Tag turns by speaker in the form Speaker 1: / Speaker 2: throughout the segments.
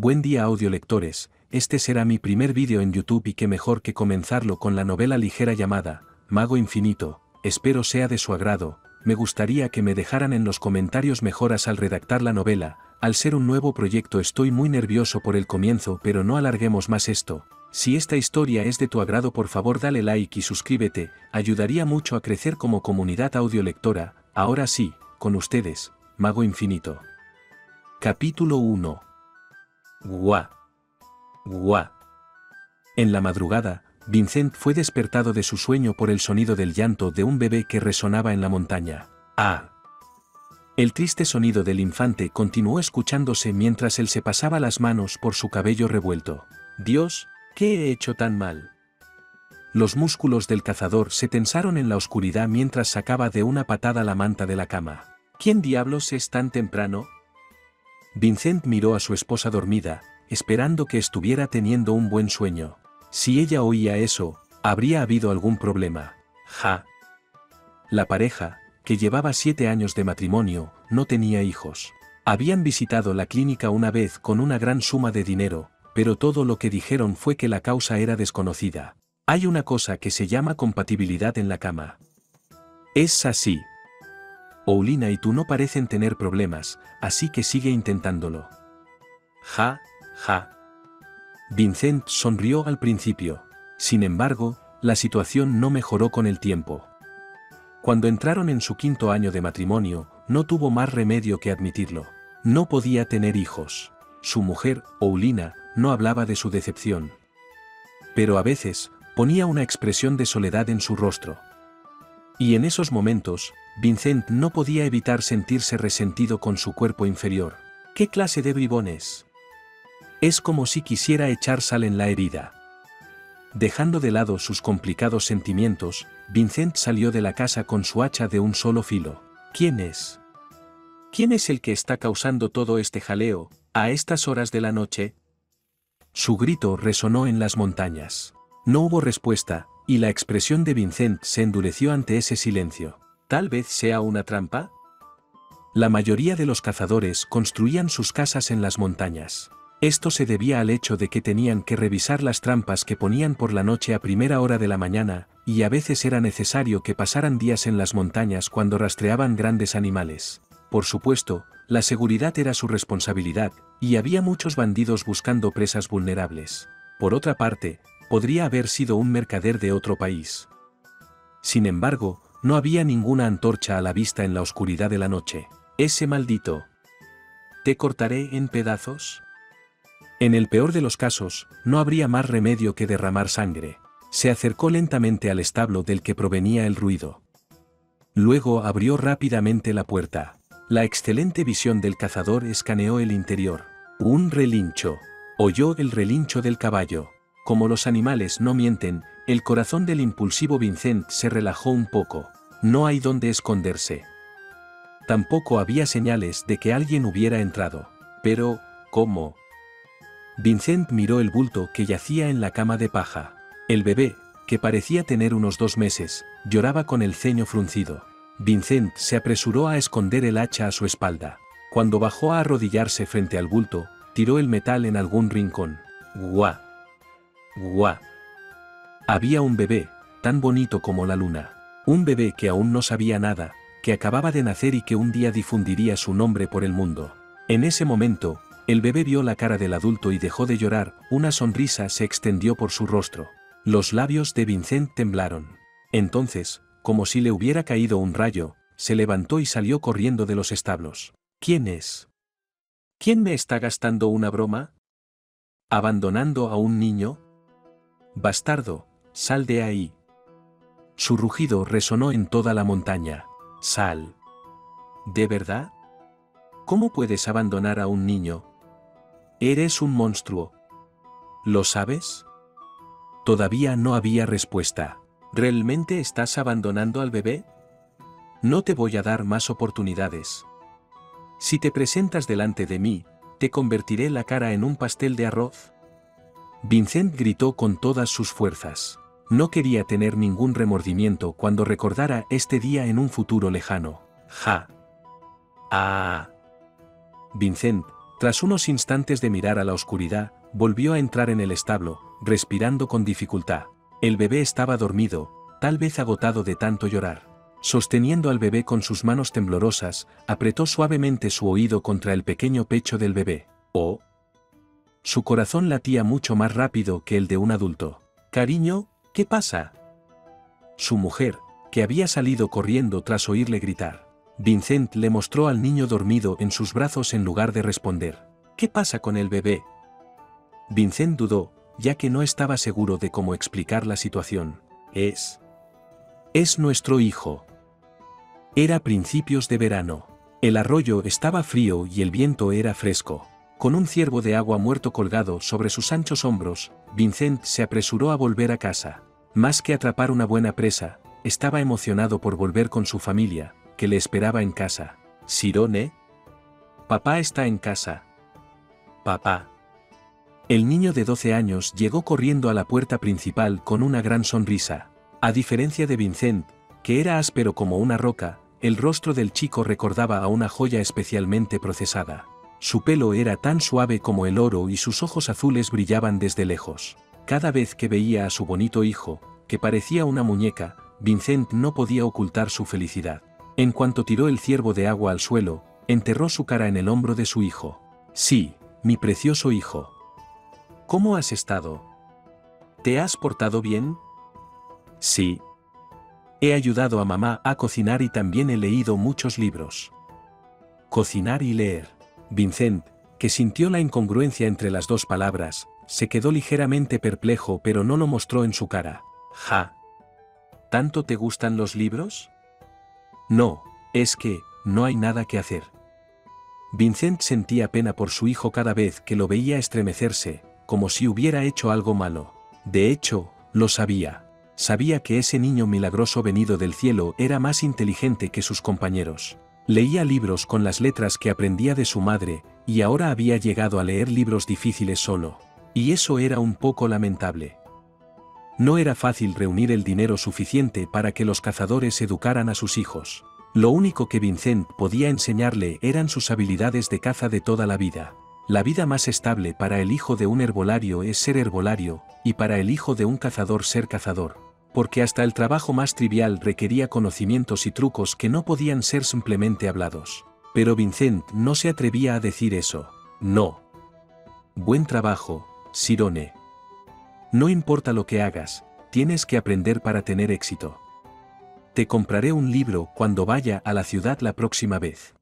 Speaker 1: Buen día audiolectores, este será mi primer vídeo en YouTube y qué mejor que comenzarlo con la novela ligera llamada Mago Infinito. Espero sea de su agrado. Me gustaría que me dejaran en los comentarios mejoras al redactar la novela. Al ser un nuevo proyecto estoy muy nervioso por el comienzo, pero no alarguemos más esto. Si esta historia es de tu agrado, por favor dale like y suscríbete, ayudaría mucho a crecer como comunidad audiolectora. Ahora sí, con ustedes, Mago Infinito. Capítulo 1. Guá. Guá. En la madrugada, Vincent fue despertado de su sueño por el sonido del llanto de un bebé que resonaba en la montaña. ¡Ah! El triste sonido del infante continuó escuchándose mientras él se pasaba las manos por su cabello revuelto. Dios, ¿qué he hecho tan mal? Los músculos del cazador se tensaron en la oscuridad mientras sacaba de una patada la manta de la cama. ¿Quién diablos es tan temprano? Vincent miró a su esposa dormida, esperando que estuviera teniendo un buen sueño. Si ella oía eso, habría habido algún problema. Ja. La pareja, que llevaba 7 años de matrimonio, no tenía hijos. Habían visitado la clínica una vez con una gran suma de dinero, pero todo lo que dijeron fue que la causa era desconocida. Hay una cosa que se llama compatibilidad en la cama. Es así. Oulina y tú no parecen tener problemas, así que sigue intentándolo. Ja, ja. Vincent sonrió al principio. Sin embargo, la situación no mejoró con el tiempo. Cuando entraron en su 5.º año de matrimonio, no tuvo más remedio que admitirlo. No podía tener hijos. Su mujer, Oulina, no hablaba de su decepción. Pero a veces, ponía una expresión de soledad en su rostro. Y en esos momentos, Vincent no podía evitar sentirse resentido con su cuerpo inferior. ¿Qué clase de bribón es? Es como si quisiera echar sal en la herida. Dejando de lado sus complicados sentimientos, Vincent salió de la casa con su hacha de un solo filo. ¿Quién es? ¿Quién es el que está causando todo este jaleo, a estas horas de la noche? Su grito resonó en las montañas. No hubo respuesta, y la expresión de Vincent se endureció ante ese silencio. ¿Tal vez sea una trampa? La mayoría de los cazadores construían sus casas en las montañas. Esto se debía al hecho de que tenían que revisar las trampas que ponían por la noche a primera hora de la mañana, y a veces era necesario que pasaran días en las montañas cuando rastreaban grandes animales. Por supuesto, la seguridad era su responsabilidad, y había muchos bandidos buscando presas vulnerables. Por otra parte, podría haber sido un mercader de otro país. Sin embargo, no había ninguna antorcha a la vista en la oscuridad de la noche. Ese maldito. ¿Te cortaré en pedazos? En el peor de los casos, no habría más remedio que derramar sangre. Se acercó lentamente al establo del que provenía el ruido. Luego abrió rápidamente la puerta. La excelente visión del cazador escaneó el interior. Un relincho. Oyó el relincho del caballo. Como los animales no mienten, el corazón del impulsivo Vincent se relajó un poco. No hay dónde esconderse. Tampoco había señales de que alguien hubiera entrado. Pero, ¿cómo? Vincent miró el bulto que yacía en la cama de paja. El bebé, que parecía tener unos 2 meses, lloraba con el ceño fruncido. Vincent se apresuró a esconder el hacha a su espalda. Cuando bajó a arrodillarse frente al bulto, tiró el metal en algún rincón. ¡Guau! ¡Guau! Había un bebé, tan bonito como la luna. Un bebé que aún no sabía nada, que acababa de nacer y que un día difundiría su nombre por el mundo. En ese momento, el bebé vio la cara del adulto y dejó de llorar, una sonrisa se extendió por su rostro. Los labios de Vincent temblaron. Entonces, como si le hubiera caído un rayo, se levantó y salió corriendo de los establos. ¿Quién es? ¿Quién me está gastando una broma? ¿Abandonando a un niño? Bastardo, sal de ahí. Su rugido resonó en toda la montaña. Sal. ¿De verdad? ¿Cómo puedes abandonar a un niño? Eres un monstruo. ¿Lo sabes? Todavía no había respuesta. ¿Realmente estás abandonando al bebé? No te voy a dar más oportunidades. Si te presentas delante de mí, te convertiré la cara en un pastel de arroz. Vincent gritó con todas sus fuerzas. No quería tener ningún remordimiento cuando recordara este día en un futuro lejano. Ja. Ah. Vincent, Tras unos instantes de mirar a la oscuridad, volvió a entrar en el establo, respirando con dificultad. El bebé estaba dormido, tal vez agotado de tanto llorar. Sosteniendo al bebé con sus manos temblorosas, apretó suavemente su oído contra el pequeño pecho del bebé. ¡Oh! Su corazón latía mucho más rápido que el de un adulto. «Cariño, ¿qué pasa?». Su mujer, que había salido corriendo tras oírle gritar. Vincent le mostró al niño dormido en sus brazos en lugar de responder. «¿Qué pasa con el bebé?». Vincent dudó, ya que no estaba seguro de cómo explicar la situación. Es nuestro hijo». Era principios de verano. El arroyo estaba frío y el viento era fresco. Con un ciervo de agua muerto colgado sobre sus anchos hombros, Vincent se apresuró a volver a casa. Más que atrapar una buena presa, estaba emocionado por volver con su familia, que le esperaba en casa. «Sirone. Papá está en casa. Papá». El niño de 12 años llegó corriendo a la puerta principal con una gran sonrisa. A diferencia de Vincent, que era áspero como una roca, el rostro del chico recordaba a una joya especialmente procesada. Su pelo era tan suave como el oro y sus ojos azules brillaban desde lejos. Cada vez que veía a su bonito hijo, que parecía una muñeca, Vincent no podía ocultar su felicidad. En cuanto tiró el ciervo de agua al suelo, enterró su cara en el hombro de su hijo. «Sí, mi precioso hijo. ¿Cómo has estado? ¿Te has portado bien?». «Sí. He ayudado a mamá a cocinar y también he leído muchos libros». Cocinar y leer. Vincent, que sintió la incongruencia entre las dos palabras, se quedó ligeramente perplejo pero no lo mostró en su cara. «Ja. ¿Tanto te gustan los libros?». «No, es que, no hay nada que hacer». Vincent sentía pena por su hijo cada vez que lo veía estremecerse, como si hubiera hecho algo malo. De hecho, lo sabía. Sabía que ese niño milagroso venido del cielo era más inteligente que sus compañeros. Leía libros con las letras que aprendía de su madre, y ahora había llegado a leer libros difíciles solo. Y eso era un poco lamentable. No era fácil reunir el dinero suficiente para que los cazadores educaran a sus hijos. Lo único que Vincent podía enseñarle eran sus habilidades de caza de toda la vida. La vida más estable para el hijo de un herbolario es ser herbolario, y para el hijo de un cazador ser cazador. Porque hasta el trabajo más trivial requería conocimientos y trucos que no podían ser simplemente hablados. Pero Vincent no se atrevía a decir eso. «No. Buen trabajo, Sirone. No importa lo que hagas, tienes que aprender para tener éxito. Te compraré un libro cuando vaya a la ciudad la próxima vez».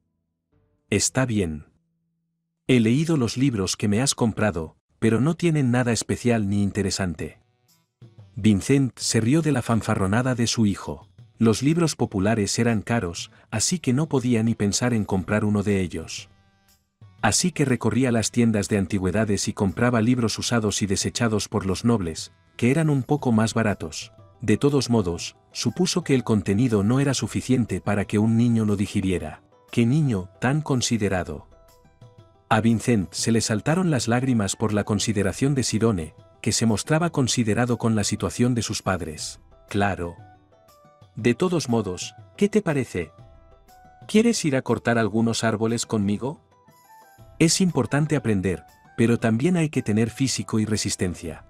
Speaker 1: «Está bien. He leído los libros que me has comprado, pero no tienen nada especial ni interesante». Vincent se rió de la fanfarronada de su hijo. Los libros populares eran caros, así que no podía ni pensar en comprar uno de ellos. Así que recorría las tiendas de antigüedades y compraba libros usados y desechados por los nobles, que eran un poco más baratos. De todos modos, supuso que el contenido no era suficiente para que un niño lo digiriera. ¡Qué niño tan considerado! A Vincent se le saltaron las lágrimas por la consideración de Sirone, que se mostraba considerado con la situación de sus padres. «Claro. De todos modos, ¿qué te parece? ¿Quieres ir a cortar algunos árboles conmigo? Es importante aprender, pero también hay que tener físico y resistencia.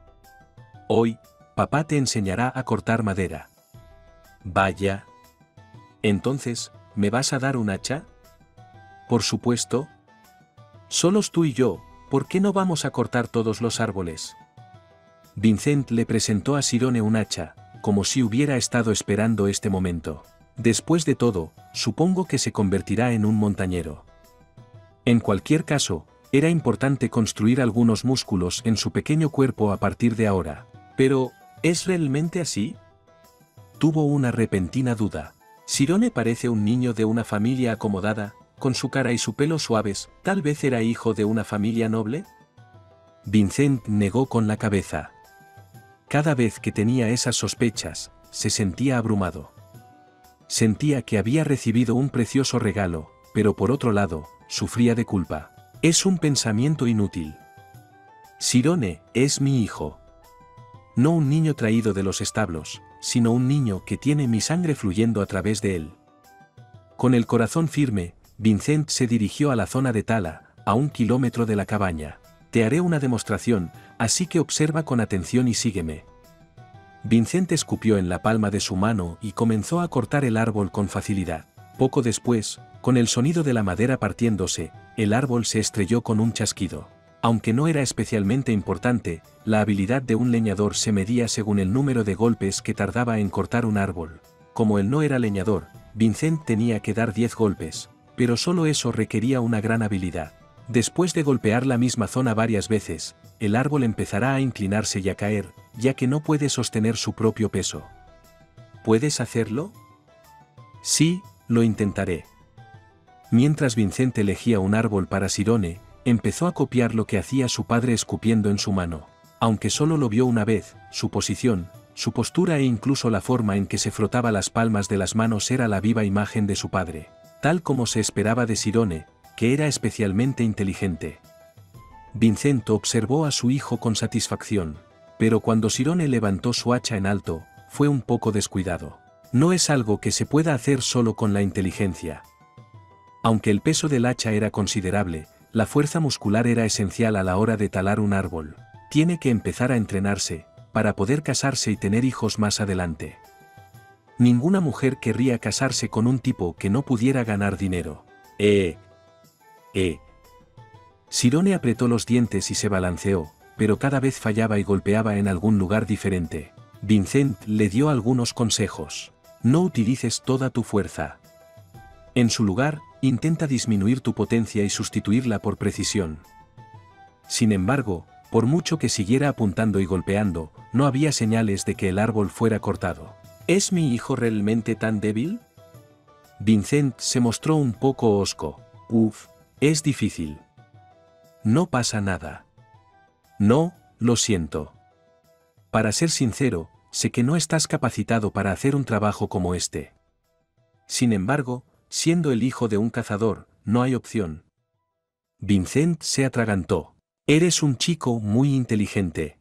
Speaker 1: Hoy, papá te enseñará a cortar madera». «Vaya. Entonces, ¿me vas a dar un hacha?». «Por supuesto. Solos tú y yo, ¿por qué no vamos a cortar todos los árboles?». Vincent le presentó a Sirone un hacha, como si hubiera estado esperando este momento. Después de todo, supongo que se convertirá en un montañero. En cualquier caso, era importante construir algunos músculos en su pequeño cuerpo a partir de ahora. Pero, ¿es realmente así?, tuvo una repentina duda. Sirone parece un niño de una familia acomodada, con su cara y su pelo suaves, ¿tal vez era hijo de una familia noble? Vincent negó con la cabeza. Cada vez que tenía esas sospechas, se sentía abrumado. Sentía que había recibido un precioso regalo, pero por otro lado, sufría de culpa. Es un pensamiento inútil. Sirone es mi hijo. No un niño traído de los establos, sino un niño que tiene mi sangre fluyendo a través de él. Con el corazón firme, Vincent se dirigió a la zona de tala, a 1 kilómetro de la cabaña. Te haré una demostración, así que observa con atención y sígueme. Vincent escupió en la palma de su mano y comenzó a cortar el árbol con facilidad. Poco después, con el sonido de la madera partiéndose, el árbol se estrelló con un chasquido. Aunque no era especialmente importante, la habilidad de un leñador se medía según el número de golpes que tardaba en cortar un árbol. Como él no era leñador, Vincent tenía que dar 10 golpes, pero solo eso requería una gran habilidad. Después de golpear la misma zona varias veces, el árbol empezará a inclinarse y a caer, ya que no puede sostener su propio peso. ¿Puedes hacerlo? Sí, lo intentaré. Mientras Vincent elegía un árbol para Sirone, empezó a copiar lo que hacía su padre escupiendo en su mano. Aunque solo lo vio una vez, su posición, su postura e incluso la forma en que se frotaba las palmas de las manos era la viva imagen de su padre, tal como se esperaba de Sirone, que era especialmente inteligente. Vincent observó a su hijo con satisfacción, pero cuando Sirone levantó su hacha en alto, fue un poco descuidado. No es algo que se pueda hacer solo con la inteligencia. Aunque el peso del hacha era considerable, la fuerza muscular era esencial a la hora de talar un árbol. Tiene que empezar a entrenarse, para poder casarse y tener hijos más adelante. Ninguna mujer querría casarse con un tipo que no pudiera ganar dinero. Sirone apretó los dientes y se balanceó, pero cada vez fallaba y golpeaba en algún lugar diferente. Vincent le dio algunos consejos. No utilices toda tu fuerza. En su lugar, intenta disminuir tu potencia y sustituirla por precisión. Sin embargo, por mucho que siguiera apuntando y golpeando, no había señales de que el árbol fuera cortado. ¿Es mi hijo realmente tan débil? Vincent se mostró un poco hosco. Es difícil. No pasa nada. No, lo siento. Para ser sincero, sé que no estás capacitado para hacer un trabajo como este. Sin embargo, siendo el hijo de un cazador, no hay opción. Vincent se atragantó. Eres un chico muy inteligente.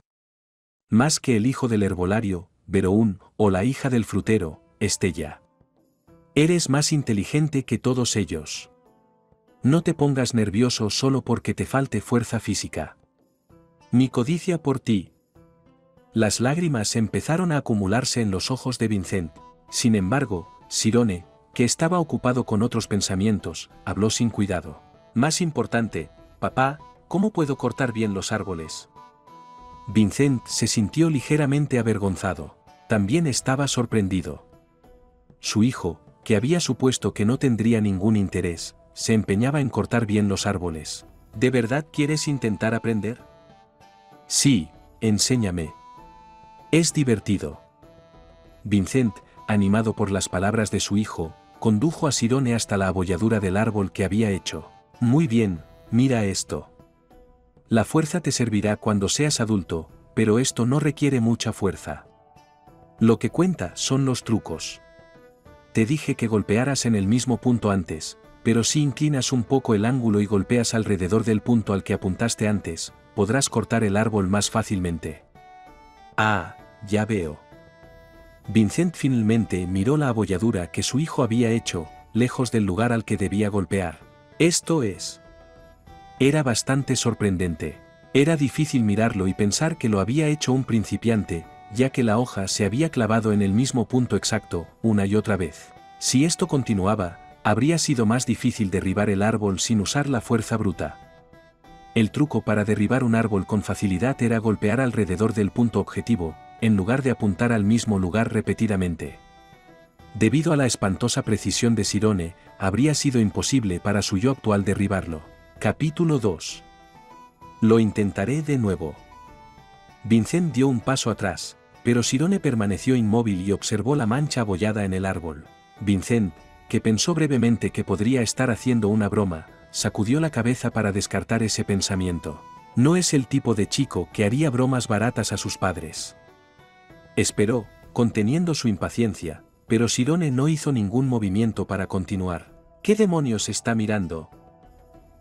Speaker 1: Más que el hijo del herbolario, Veroún, o la hija del frutero, Estella. Eres más inteligente que todos ellos. No te pongas nervioso solo porque te falte fuerza física. Mi codicia por ti. Las lágrimas empezaron a acumularse en los ojos de Vincent. Sin embargo, Sirone, que estaba ocupado con otros pensamientos, habló sin cuidado. Más importante, papá, ¿cómo puedo cortar bien los árboles? Vincent se sintió ligeramente avergonzado. También estaba sorprendido. Su hijo, que había supuesto que no tendría ningún interés, se empeñaba en cortar bien los árboles. ¿De verdad quieres intentar aprender? Sí, enséñame. Es divertido. Vincent, animado por las palabras de su hijo, condujo a Sirone hasta la abolladura del árbol que había hecho. Muy bien, mira esto. La fuerza te servirá cuando seas adulto, pero esto no requiere mucha fuerza. Lo que cuenta son los trucos. Te dije que golpearas en el mismo punto antes, pero si inclinas un poco el ángulo y golpeas alrededor del punto al que apuntaste antes, podrás cortar el árbol más fácilmente. Ah, ya veo. Vincent finalmente miró la abolladura que su hijo había hecho, lejos del lugar al que debía golpear. Esto es. Era bastante sorprendente. Era difícil mirarlo y pensar que lo había hecho un principiante, ya que la hoja se había clavado en el mismo punto exacto, una y otra vez. Si esto continuaba, habría sido más difícil derribar el árbol sin usar la fuerza bruta. El truco para derribar un árbol con facilidad era golpear alrededor del punto objetivo, en lugar de apuntar al mismo lugar repetidamente. Debido a la espantosa precisión de Sirone, habría sido imposible para su yo actual derribarlo. Capítulo 2. Lo intentaré de nuevo. Vincent dio un paso atrás, pero Sirone permaneció inmóvil y observó la mancha abollada en el árbol. Vincent, que pensó brevemente que podría estar haciendo una broma, sacudió la cabeza para descartar ese pensamiento. No es el tipo de chico que haría bromas baratas a sus padres. Esperó, conteniendo su impaciencia, pero Sirone no hizo ningún movimiento para continuar. ¿Qué demonios está mirando?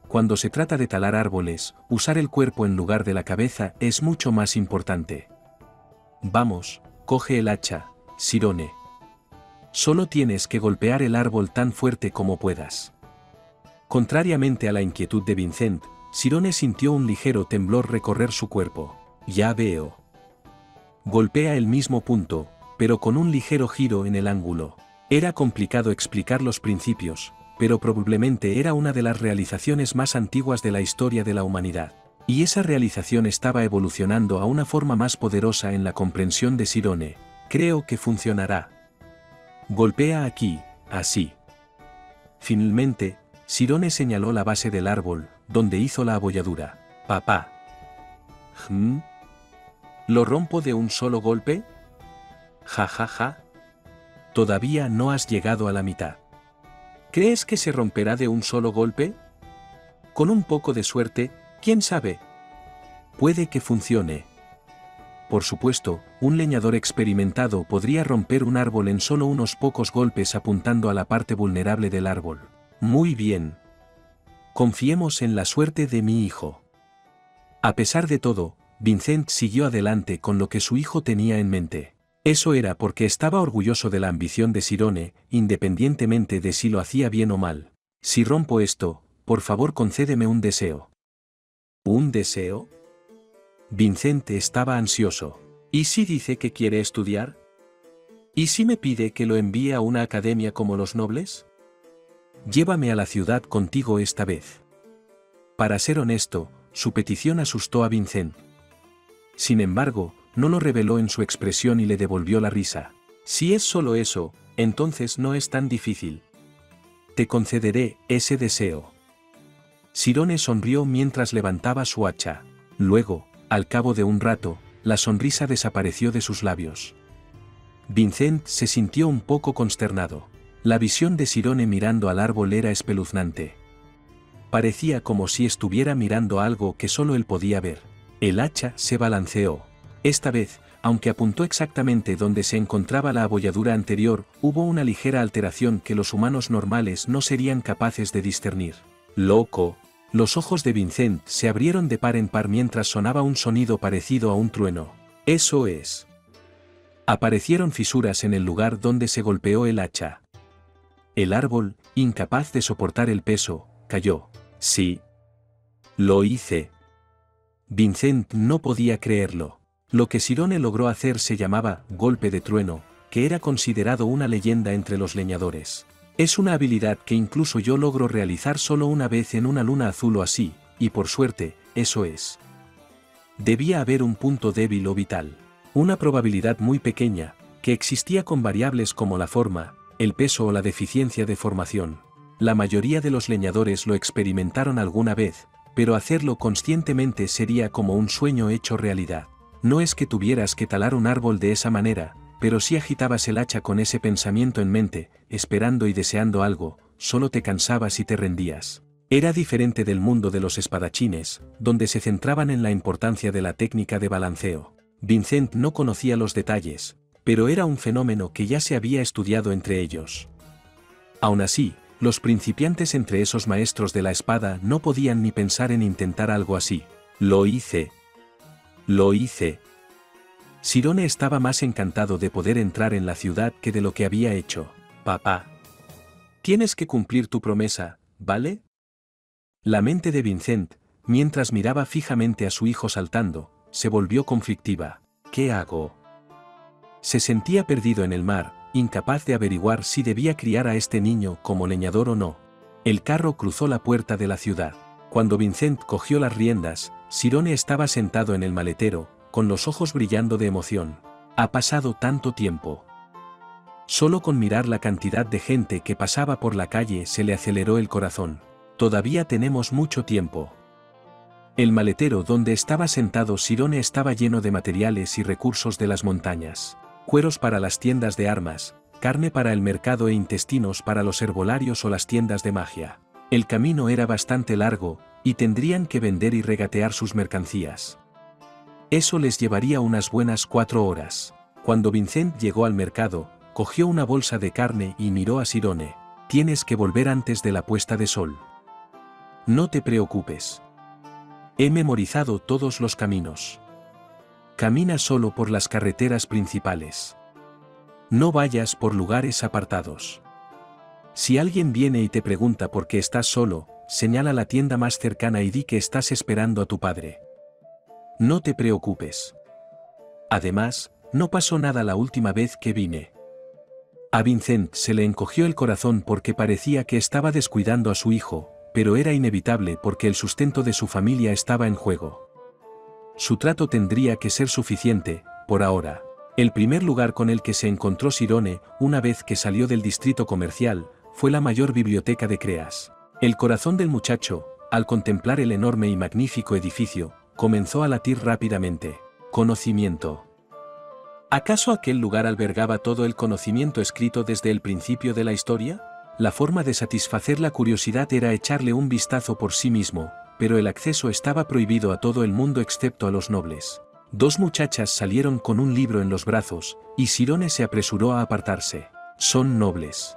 Speaker 1: Cuando se trata de talar árboles, usar el cuerpo en lugar de la cabeza es mucho más importante. Vamos, coge el hacha, Sirone. Solo tienes que golpear el árbol tan fuerte como puedas. Contrariamente a la inquietud de Vincent, Sirone sintió un ligero temblor recorrer su cuerpo. Ya veo. Golpea el mismo punto, pero con un ligero giro en el ángulo. Era complicado explicar los principios, pero probablemente era una de las realizaciones más antiguas de la historia de la humanidad. Y esa realización estaba evolucionando a una forma más poderosa en la comprensión de Sirone. Creo que funcionará. Golpea aquí, así. Finalmente, Sirone señaló la base del árbol, donde hizo la abolladura. Papá. ¿Lo rompo de un solo golpe? Ja ja ja. Todavía no has llegado a la mitad. ¿Crees que se romperá de un solo golpe? Con un poco de suerte, ¿quién sabe? Puede que funcione. Por supuesto, un leñador experimentado podría romper un árbol en solo unos pocos golpes apuntando a la parte vulnerable del árbol. Muy bien. Confiemos en la suerte de mi hijo. A pesar de todo, Vincent siguió adelante con lo que su hijo tenía en mente. Eso era porque estaba orgulloso de la ambición de Sirone, independientemente de si lo hacía bien o mal. Si rompo esto, por favor concédeme un deseo. ¿Un deseo? Vincent estaba ansioso. ¿Y si dice que quiere estudiar? ¿Y si me pide que lo envíe a una academia como los nobles? Llévame a la ciudad contigo esta vez. Para ser honesto, su petición asustó a Vincent. Sin embargo, no lo reveló en su expresión y le devolvió la risa. Si es solo eso, entonces no es tan difícil. Te concederé ese deseo. Sirone sonrió mientras levantaba su hacha. Luego, al cabo de un rato, la sonrisa desapareció de sus labios. Vincent se sintió un poco consternado. La visión de Sirone mirando al árbol era espeluznante. Parecía como si estuviera mirando algo que solo él podía ver. El hacha se balanceó. Esta vez, aunque apuntó exactamente donde se encontraba la abolladura anterior, hubo una ligera alteración que los humanos normales no serían capaces de discernir. ¡Loco! Los ojos de Vincent se abrieron de par en par mientras sonaba un sonido parecido a un trueno. ¡Eso es! Aparecieron fisuras en el lugar donde se golpeó el hacha. El árbol, incapaz de soportar el peso, cayó. Sí. Lo hice. Vincent no podía creerlo. Lo que Sirone logró hacer se llamaba golpe de trueno, que era considerado una leyenda entre los leñadores. Es una habilidad que incluso yo logro realizar solo una vez en una luna azul o así, y por suerte, eso es. Debía haber un punto débil o vital. Una probabilidad muy pequeña, que existía con variables como la forma, el peso o la deficiencia de formación. La mayoría de los leñadores lo experimentaron alguna vez, pero hacerlo conscientemente sería como un sueño hecho realidad. No es que tuvieras que talar un árbol de esa manera, pero si agitabas el hacha con ese pensamiento en mente, esperando y deseando algo, solo te cansabas y te rendías. Era diferente del mundo de los espadachines, donde se centraban en la importancia de la técnica de balanceo. Vincent no conocía los detalles, pero era un fenómeno que ya se había estudiado entre ellos. Aún así, los principiantes entre esos maestros de la espada no podían ni pensar en intentar algo así. Lo hice. Lo hice. Sirone estaba más encantado de poder entrar en la ciudad que de lo que había hecho. Papá. Tienes que cumplir tu promesa, ¿vale? La mente de Vincent, mientras miraba fijamente a su hijo saltando, se volvió conflictiva. ¿Qué hago? Se sentía perdido en el mar, incapaz de averiguar si debía criar a este niño como leñador o no. El carro cruzó la puerta de la ciudad. Cuando Vincent cogió las riendas, Sirone estaba sentado en el maletero, con los ojos brillando de emoción. Ha pasado tanto tiempo. Solo con mirar la cantidad de gente que pasaba por la calle se le aceleró el corazón. Todavía tenemos mucho tiempo. El maletero donde estaba sentado Sirone estaba lleno de materiales y recursos de las montañas. Cueros para las tiendas de armas, carne para el mercado e intestinos para los herbolarios o las tiendas de magia. El camino era bastante largo, y tendrían que vender y regatear sus mercancías. Eso les llevaría unas buenas 4 horas. Cuando Vincent llegó al mercado, cogió una bolsa de carne y miró a Sirone. Tienes que volver antes de la puesta de sol. No te preocupes. He memorizado todos los caminos. Camina solo por las carreteras principales. No vayas por lugares apartados. Si alguien viene y te pregunta por qué estás solo, señala la tienda más cercana y di que estás esperando a tu padre. No te preocupes. Además, no pasó nada la última vez que vine. A Vincent se le encogió el corazón porque parecía que estaba descuidando a su hijo, pero era inevitable porque el sustento de su familia estaba en juego. Su trato tendría que ser suficiente, por ahora. El primer lugar con el que se encontró Sirone, una vez que salió del distrito comercial, fue la mayor biblioteca de Creas. El corazón del muchacho, al contemplar el enorme y magnífico edificio, comenzó a latir rápidamente. Conocimiento. ¿Acaso aquel lugar albergaba todo el conocimiento escrito desde el principio de la historia? La forma de satisfacer la curiosidad era echarle un vistazo por sí mismo, pero el acceso estaba prohibido a todo el mundo excepto a los nobles. Dos muchachas salieron con un libro en los brazos, y Sirone se apresuró a apartarse. Son nobles.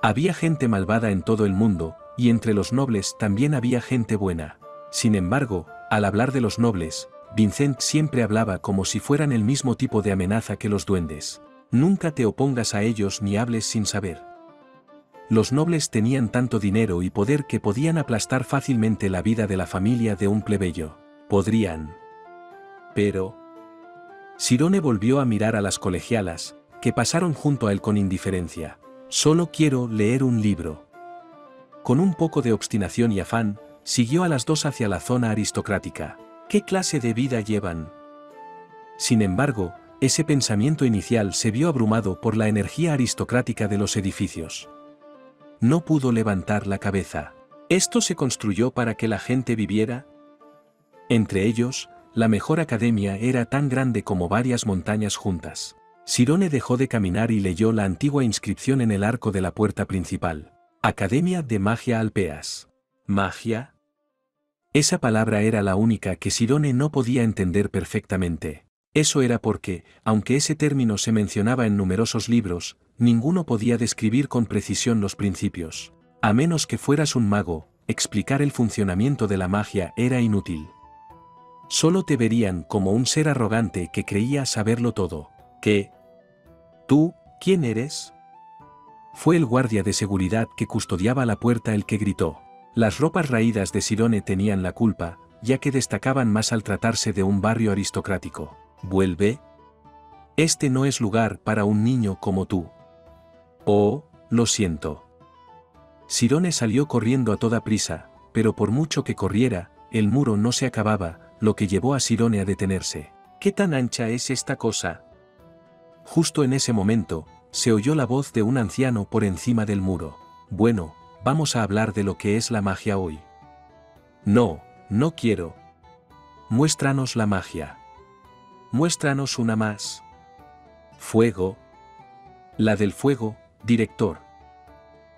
Speaker 1: Había gente malvada en todo el mundo, y entre los nobles también había gente buena. Sin embargo, al hablar de los nobles, Vincent siempre hablaba como si fueran el mismo tipo de amenaza que los duendes. Nunca te opongas a ellos ni hables sin saber. Los nobles tenían tanto dinero y poder que podían aplastar fácilmente la vida de la familia de un plebeyo. Podrían. Pero... Sirone volvió a mirar a las colegialas, que pasaron junto a él con indiferencia. Solo quiero leer un libro. Con un poco de obstinación y afán, siguió a las dos hacia la zona aristocrática. ¿Qué clase de vida llevan? Sin embargo, ese pensamiento inicial se vio abrumado por la energía aristocrática de los edificios. No pudo levantar la cabeza. ¿Esto se construyó para que la gente viviera? Entre ellos, la mejor academia era tan grande como varias montañas juntas. Sirone dejó de caminar y leyó la antigua inscripción en el arco de la puerta principal. Academia de Magia Alpeas. ¿Magia? Esa palabra era la única que Sirone no podía entender perfectamente. Eso era porque, aunque ese término se mencionaba en numerosos libros, ninguno podía describir con precisión los principios. A menos que fueras un mago, explicar el funcionamiento de la magia era inútil. Solo te verían como un ser arrogante que creía saberlo todo. ¿Qué? ¿Tú, quién eres? Fue el guardia de seguridad que custodiaba la puerta el que gritó. Las ropas raídas de Sirone tenían la culpa, ya que destacaban más al tratarse de un barrio aristocrático. ¿Vuelve? Este no es lugar para un niño como tú. Oh, lo siento. Sirone salió corriendo a toda prisa, pero por mucho que corriera, el muro no se acababa, lo que llevó a Sirone a detenerse. ¿Qué tan ancha es esta cosa? Justo en ese momento, se oyó la voz de un anciano por encima del muro. Bueno, vamos a hablar de lo que es la magia hoy. No, no quiero. Muéstranos la magia. Muéstranos una más. Fuego. La del fuego, director.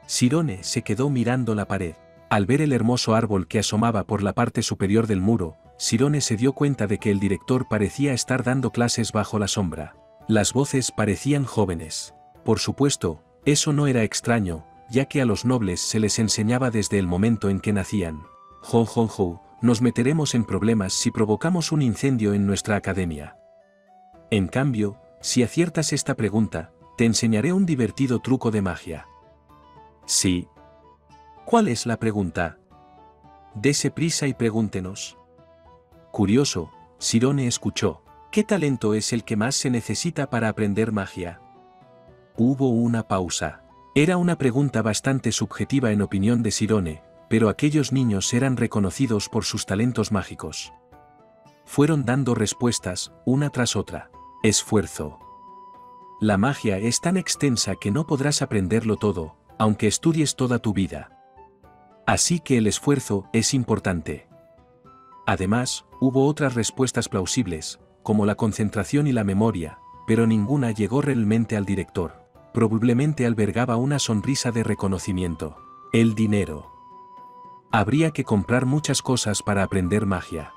Speaker 1: Sirone se quedó mirando la pared. Al ver el hermoso árbol que asomaba por la parte superior del muro, Sirone se dio cuenta de que el director parecía estar dando clases bajo la sombra. Las voces parecían jóvenes. Por supuesto, eso no era extraño, ya que a los nobles se les enseñaba desde el momento en que nacían. Nos meteremos en problemas si provocamos un incendio en nuestra academia. En cambio, si aciertas esta pregunta, te enseñaré un divertido truco de magia. Sí. ¿Cuál es la pregunta? Dese prisa y pregúntenos. Curioso, Sirone escuchó. ¿Qué talento es el que más se necesita para aprender magia? Hubo una pausa. Era una pregunta bastante subjetiva en opinión de Sirone, pero aquellos niños eran reconocidos por sus talentos mágicos. Fueron dando respuestas, una tras otra. Esfuerzo. La magia es tan extensa que no podrás aprenderlo todo, aunque estudies toda tu vida. Así que el esfuerzo es importante. Además, hubo otras respuestas plausibles, como la concentración y la memoria, pero ninguna llegó realmente al director. Probablemente albergaba una sonrisa de reconocimiento. El dinero. Habría que comprar muchas cosas para aprender magia.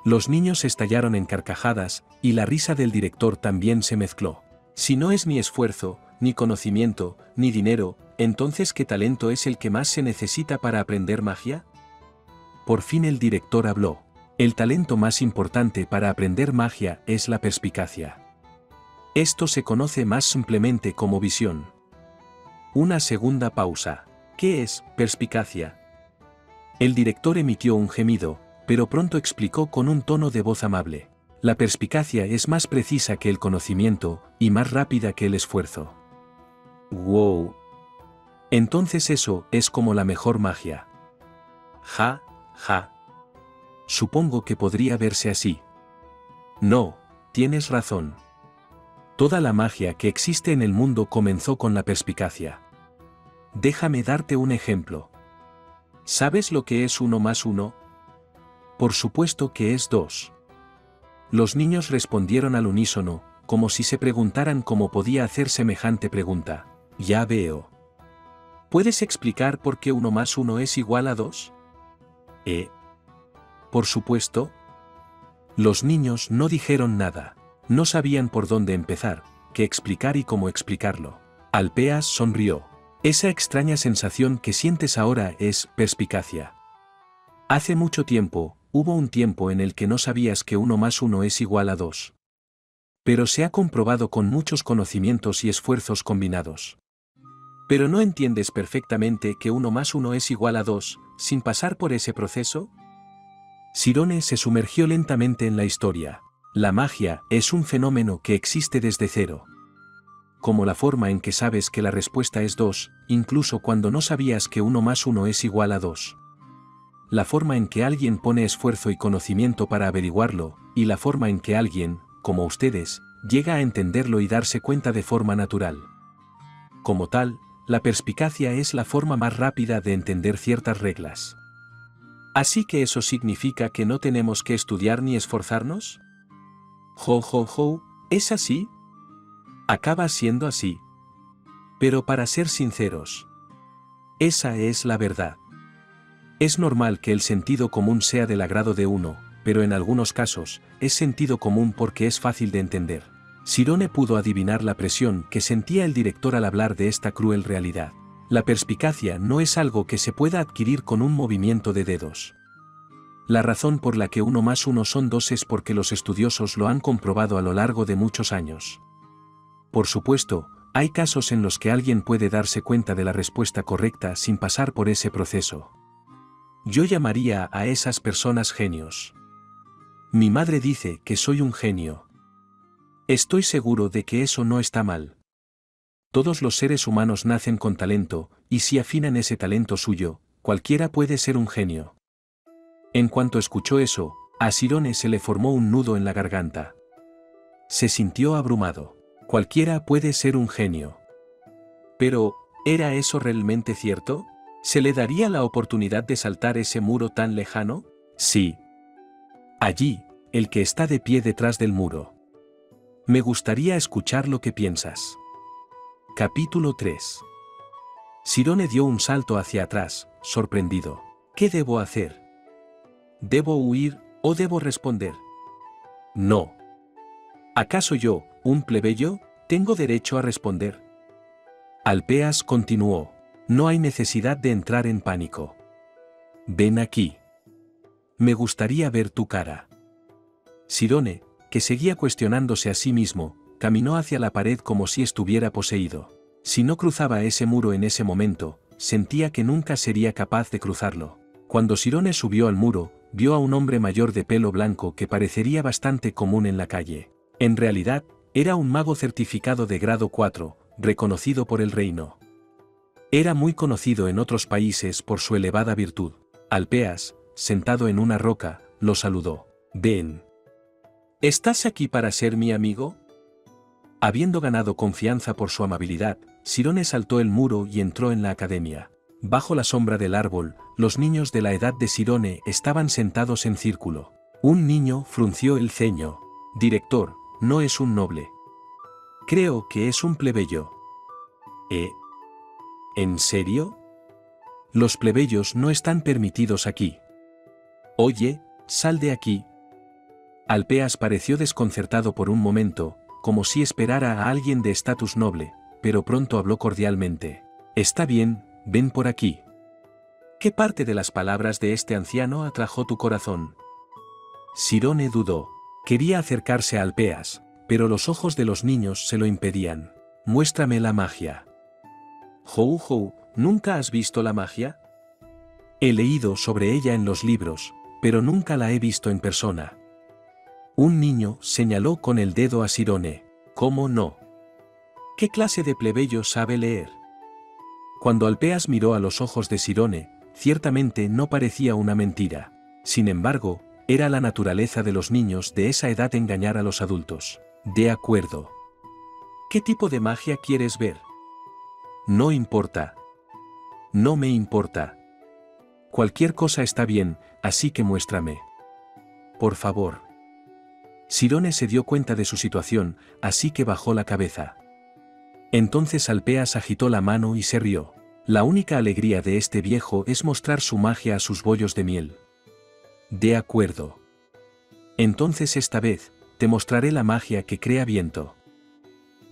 Speaker 1: Los niños estallaron en carcajadas, y la risa del director también se mezcló. Si no es ni esfuerzo, ni conocimiento, ni dinero, entonces ¿qué talento es el que más se necesita para aprender magia? Por fin el director habló. El talento más importante para aprender magia es la perspicacia. Esto se conoce más simplemente como visión. Una segunda pausa. ¿Qué es perspicacia? El director emitió un gemido, pero pronto explicó con un tono de voz amable. La perspicacia es más precisa que el conocimiento, y más rápida que el esfuerzo. ¡Wow! Entonces eso es como la mejor magia. Ja, ja. Supongo que podría verse así. No, tienes razón. Toda la magia que existe en el mundo comenzó con la perspicacia. Déjame darte un ejemplo. ¿Sabes lo que es 1 más 1? Por supuesto que es 2. Los niños respondieron al unísono, como si se preguntaran cómo podía hacer semejante pregunta. Ya veo. ¿Puedes explicar por qué 1 más 1 es igual a 2? Por supuesto. Los niños no dijeron nada. No sabían por dónde empezar, qué explicar y cómo explicarlo. Alpeas sonrió. Esa extraña sensación que sientes ahora es perspicacia. Hace mucho tiempo, hubo un tiempo en el que no sabías que 1 más 1 es igual a 2. Pero se ha comprobado con muchos conocimientos y esfuerzos combinados. ¿Pero no entiendes perfectamente que 1 más 1 es igual a 2, sin pasar por ese proceso? Sirone se sumergió lentamente en la historia. La magia es un fenómeno que existe desde cero. Como la forma en que sabes que la respuesta es 2, incluso cuando no sabías que 1 más 1 es igual a 2. La forma en que alguien pone esfuerzo y conocimiento para averiguarlo, y la forma en que alguien, como ustedes, llega a entenderlo y darse cuenta de forma natural. Como tal, la perspicacia es la forma más rápida de entender ciertas reglas. ¿Así que eso significa que no tenemos que estudiar ni esforzarnos? ¿Es así? Acaba siendo así. Pero para ser sinceros, esa es la verdad. Es normal que el sentido común sea del agrado de uno, pero en algunos casos, es sentido común porque es fácil de entender. Sirone pudo adivinar la presión que sentía el director al hablar de esta cruel realidad. La perspicacia no es algo que se pueda adquirir con un movimiento de dedos. La razón por la que 1 más 1 son 2 es porque los estudiosos lo han comprobado a lo largo de muchos años. Por supuesto, hay casos en los que alguien puede darse cuenta de la respuesta correcta sin pasar por ese proceso. Yo llamaría a esas personas genios. Mi madre dice que soy un genio. Estoy seguro de que eso no está mal. Todos los seres humanos nacen con talento, y si afinan ese talento suyo, cualquiera puede ser un genio. En cuanto escuchó eso, a Sirone se le formó un nudo en la garganta. Se sintió abrumado. Cualquiera puede ser un genio. Pero, ¿era eso realmente cierto? ¿Se le daría la oportunidad de saltar ese muro tan lejano? Sí. Allí, el que está de pie detrás del muro. Me gustaría escuchar lo que piensas. Capítulo 3. Sirone dio un salto hacia atrás, sorprendido. ¿Qué debo hacer? ¿Debo huir o debo responder? No. ¿Acaso yo, un plebeyo, tengo derecho a responder? Alpeas continuó. No hay necesidad de entrar en pánico. Ven aquí. Me gustaría ver tu cara. Sirone, que seguía cuestionándose a sí mismo, caminó hacia la pared como si estuviera poseído. Si no cruzaba ese muro en ese momento, sentía que nunca sería capaz de cruzarlo. Cuando Sirone subió al muro, vio a un hombre mayor de pelo blanco que parecería bastante común en la calle. En realidad, era un mago certificado de grado 4, reconocido por el reino. Era muy conocido en otros países por su elevada virtud. Alpeas, sentado en una roca, lo saludó. Ven. ¿Estás aquí para ser mi amigo? Habiendo ganado confianza por su amabilidad, Sirone saltó el muro y entró en la academia. Bajo la sombra del árbol, los niños de la edad de Sirone estaban sentados en círculo. Un niño frunció el ceño. Director, no es un noble. Creo que es un plebeyo. ¿En serio? Los plebeyos no están permitidos aquí. Oye, sal de aquí. Alpeas pareció desconcertado por un momento, como si esperara a alguien de estatus noble, pero pronto habló cordialmente. Está bien, ven por aquí. ¿Qué parte de las palabras de este anciano atrajo tu corazón? Sirone dudó. Quería acercarse a Alpeas, pero los ojos de los niños se lo impedían. Muéstrame la magia. ¿Nunca has visto la magia? He leído sobre ella en los libros, pero nunca la he visto en persona. Un niño señaló con el dedo a Sirone. ¿Cómo no? ¿Qué clase de plebeyo sabe leer? Cuando Alpeas miró a los ojos de Sirone, ciertamente no parecía una mentira. Sin embargo, era la naturaleza de los niños de esa edad engañar a los adultos. De acuerdo. ¿Qué tipo de magia quieres ver? No importa. No me importa. Cualquier cosa está bien, así que muéstrame. Por favor. Sirone se dio cuenta de su situación, así que bajó la cabeza. Entonces Alpeas agitó la mano y se rió. La única alegría de este viejo es mostrar su magia a sus bollos de miel. De acuerdo. Entonces esta vez, te mostraré la magia que crea viento.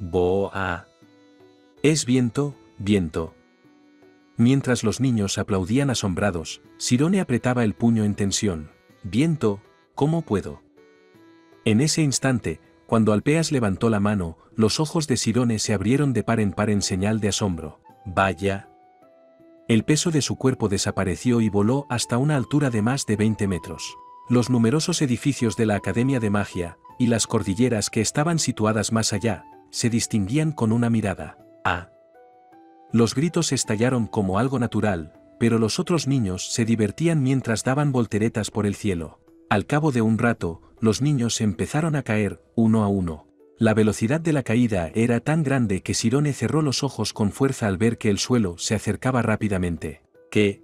Speaker 1: Boa. Es viento, viento. Mientras los niños aplaudían asombrados, Sirone apretaba el puño en tensión. Viento, ¿cómo puedo? En ese instante, cuando Alpeas levantó la mano, los ojos de Sirone se abrieron de par en señal de asombro. Vaya. El peso de su cuerpo desapareció y voló hasta una altura de más de 20 metros. Los numerosos edificios de la Academia de Magia, y las cordilleras que estaban situadas más allá, se distinguían con una mirada. Ah. Los gritos estallaron como algo natural, pero los otros niños se divertían mientras daban volteretas por el cielo. Al cabo de un rato, los niños empezaron a caer, uno a uno. La velocidad de la caída era tan grande que Sirone cerró los ojos con fuerza al ver que el suelo se acercaba rápidamente. ¿Qué?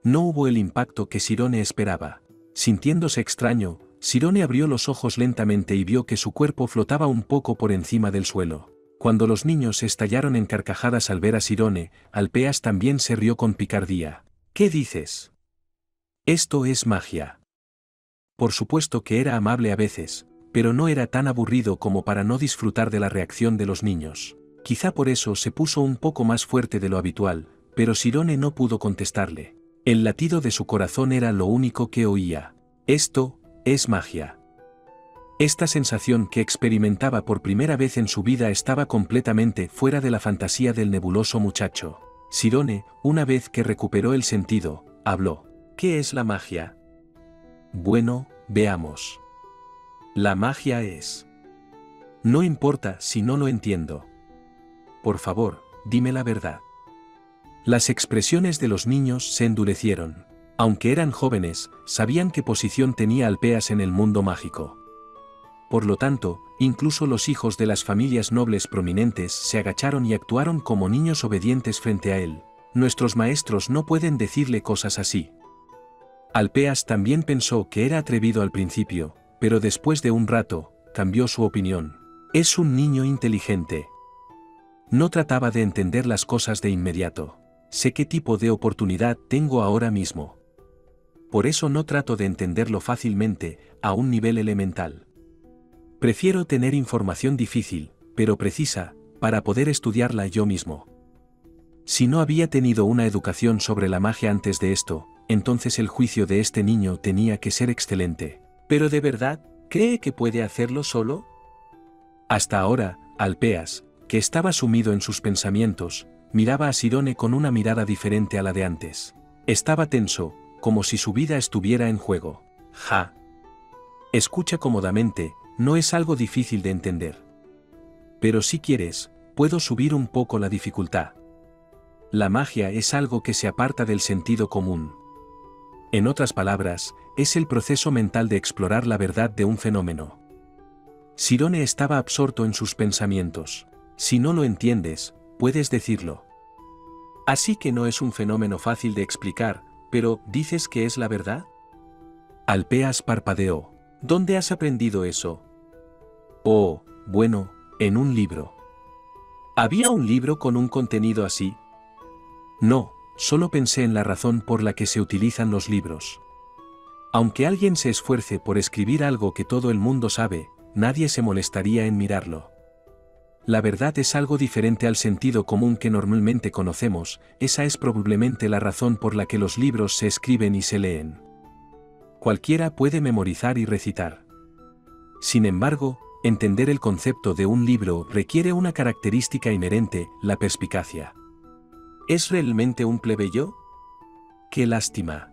Speaker 1: No hubo el impacto que Sirone esperaba. Sintiéndose extraño, Sirone abrió los ojos lentamente y vio que su cuerpo flotaba un poco por encima del suelo. Cuando los niños estallaron en carcajadas al ver a Sirone, Alpeas también se rió con picardía. ¿Qué dices? Esto es magia. Por supuesto que era amable a veces, pero no era tan aburrido como para no disfrutar de la reacción de los niños. Quizá por eso se puso un poco más fuerte de lo habitual, pero Sirone no pudo contestarle. El latido de su corazón era lo único que oía. Esto es magia. Esta sensación que experimentaba por primera vez en su vida estaba completamente fuera de la fantasía del nebuloso muchacho. Sirone, una vez que recuperó el sentido, habló. ¿Qué es la magia? Bueno, veamos. La magia es... No importa si no lo entiendo. Por favor, dime la verdad. Las expresiones de los niños se endurecieron. Aunque eran jóvenes, sabían qué posición tenía Alpeas en el mundo mágico. Por lo tanto, incluso los hijos de las familias nobles prominentes se agacharon y actuaron como niños obedientes frente a él. Nuestros maestros no pueden decirle cosas así. Alpeas también pensó que era atrevido al principio, pero después de un rato, cambió su opinión. Es un niño inteligente. No trataba de entender las cosas de inmediato. Sé qué tipo de oportunidad tengo ahora mismo. Por eso no trato de entenderlo fácilmente, a un nivel elemental. Prefiero tener información difícil, pero precisa, para poder estudiarla yo mismo. Si no había tenido una educación sobre la magia antes de esto, entonces el juicio de este niño tenía que ser excelente. ¿Pero de verdad, cree que puede hacerlo solo? Hasta ahora, Alpeas, que estaba sumido en sus pensamientos, miraba a Sirone con una mirada diferente a la de antes. Estaba tenso, como si su vida estuviera en juego. Ja. Escucha cómodamente, no es algo difícil de entender. Pero si quieres, puedo subir un poco la dificultad. La magia es algo que se aparta del sentido común. En otras palabras, es el proceso mental de explorar la verdad de un fenómeno. Sirone estaba absorto en sus pensamientos. Si no lo entiendes, puedes decirlo. Así que no es un fenómeno fácil de explicar, pero ¿dices que es la verdad? Alpeas parpadeó. ¿Dónde has aprendido eso? Oh, bueno, en un libro. ¿Había un libro con un contenido así? No, solo pensé en la razón por la que se utilizan los libros. Aunque alguien se esfuerce por escribir algo que todo el mundo sabe, nadie se molestaría en mirarlo. La verdad es algo diferente al sentido común que normalmente conocemos, esa es probablemente la razón por la que los libros se escriben y se leen. Cualquiera puede memorizar y recitar. Sin embargo, entender el concepto de un libro requiere una característica inherente, la perspicacia. ¿Es realmente un plebeyo? ¡Qué lástima!